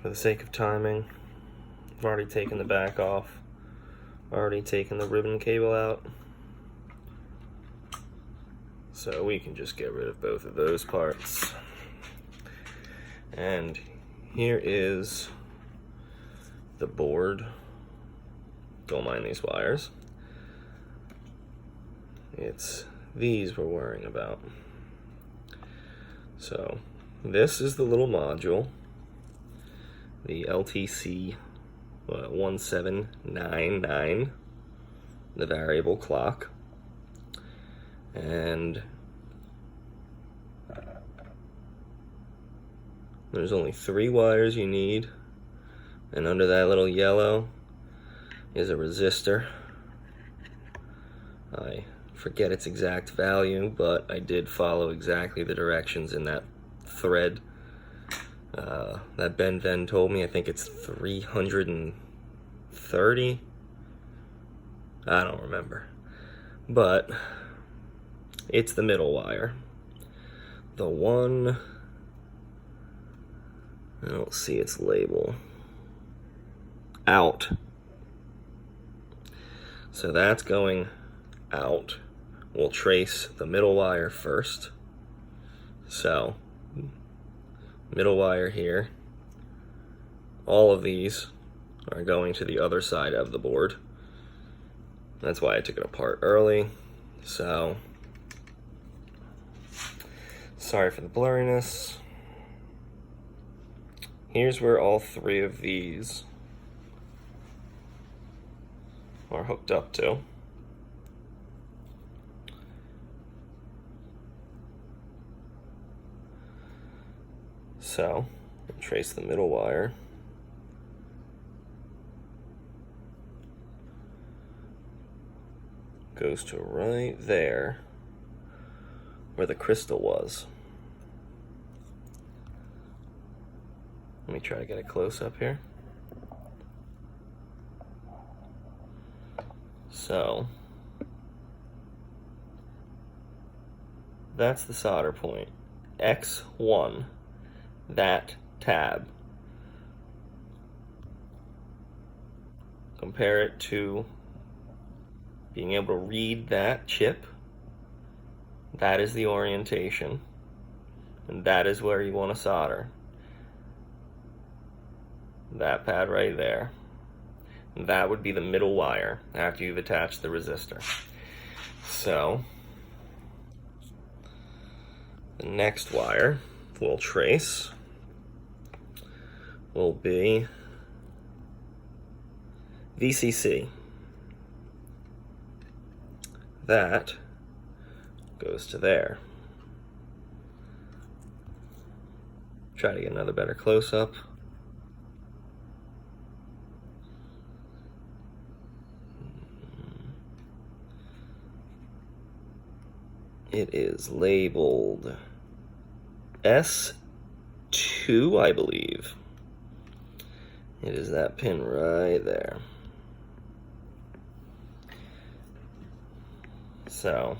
for the sake of timing, I've already taken the back off, already taken the ribbon cable out, so we can just get rid of both of those parts. And here is the board. Don't mind these wires. It's these we're worrying about. So this is the little module, the LTC1799, the variable clock, and there's only 3 wires you need, and under that little yellow is a resistor. I forget its exact value, but I did follow exactly the directions in that thread that Ben Ven told me. I think it's 330. I don't remember, but it's the middle wire. The one, I don't see its label, out. So that's going out. We'll trace the middle wire first. So middle wire here. All of these are going to the other side of the board. That's why I took it apart early. So sorry for the blurriness. Here's where all 3 of these are hooked up to. So trace the middle wire. Goes to right there where the crystal was. Let me try to get a close up here. So that's the solder point. X1, that tab. Compare it to being able to read that chip. That is the orientation, and that is where you want to solder. That pad right there. That would be the middle wire after you've attached the resistor. So the next wire we'll trace will be VCC. That goes to there. Try to get another better close-up. It is labeled S2, I believe. It is that pin right there. So,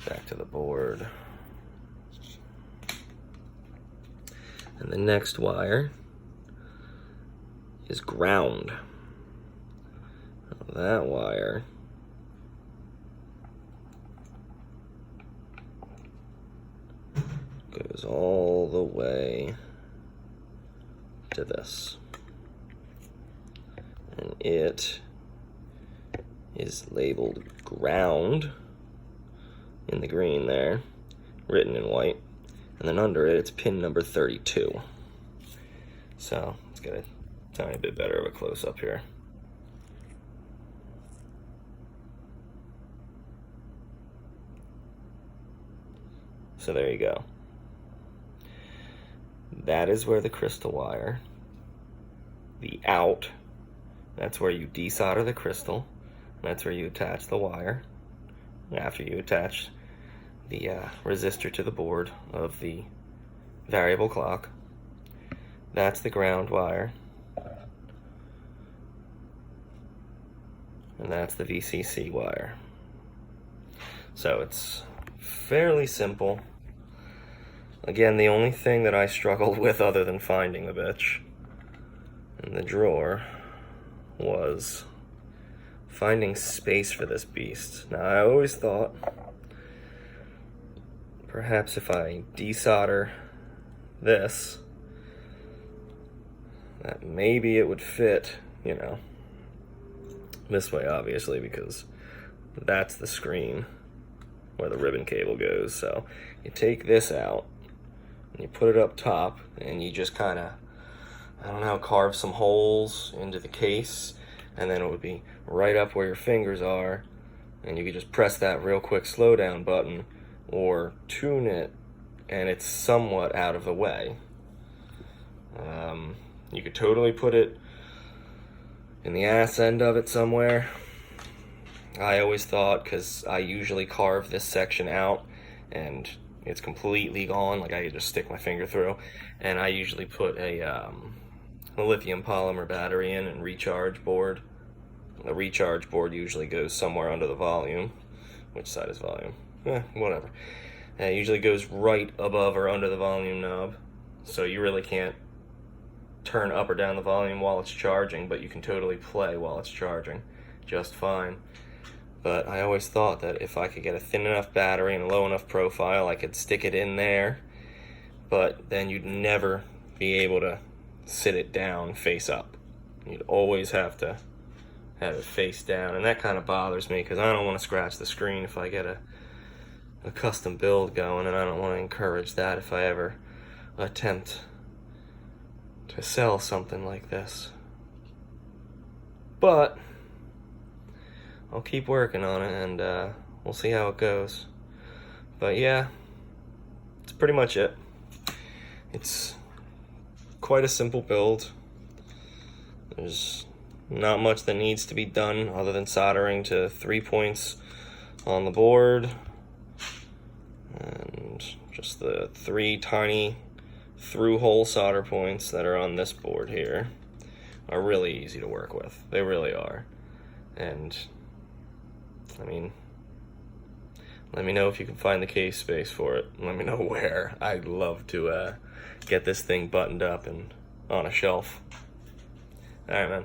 back to the board. And the next wire is ground. That wire goes all the way to this. And it is labeled ground in the green there, written in white, and then under it it's pin number 32. So let's get a tiny bit better of a close-up here. So there you go. That is where the crystal wire, the out, that's where you desolder the crystal. That's where you attach the wire after you attach the resistor to the board of the variable clock. That's the ground wire. And that's the VCC wire. So it's fairly simple. Again, the only thing that I struggled with other than finding the bitch in the drawer was finding space for this beast. Now, I always thought perhaps if I desolder this, that maybe it would fit, you know, this way, obviously, because that's the screen where the ribbon cable goes. So you take this out and you put it up top, and you just kind of, I don't know, carve some holes into the case, and then it would be right up where your fingers are, and you could just press that real quick slow down button or tune it, and it's somewhat out of the way. You could totally put it in the ass end of it somewhere. I always thought, because I usually carve this section out and it's completely gone, like I could just stick my finger through, and I usually put a lithium polymer battery in and recharge board. The recharge board usually goes somewhere under the volume. Which side is volume? Whatever. It usually goes right above or under the volume knob, so you really can't turn up or down the volume while it's charging, but you can totally play while it's charging just fine. But I always thought that if I could get a thin enough battery and a low enough profile, I could stick it in there, but then you'd never be able to sit it down face up. You'd always have to have it face down, and that kind of bothers me because I don't want to scratch the screen if I get a custom build going, and I don't want to encourage that if I ever attempt to sell something like this. But I'll keep working on it, and we'll see how it goes. But yeah, that's pretty much it. It's quite a simple build. There's not much that needs to be done other than soldering to 3 points on the board, and just the 3 tiny through-hole solder points that are on this board here are really easy to work with. They really are. And I mean, let me know if you can find the case space for it. Let me know where. I'd love to get this thing buttoned up and on a shelf. All right, man.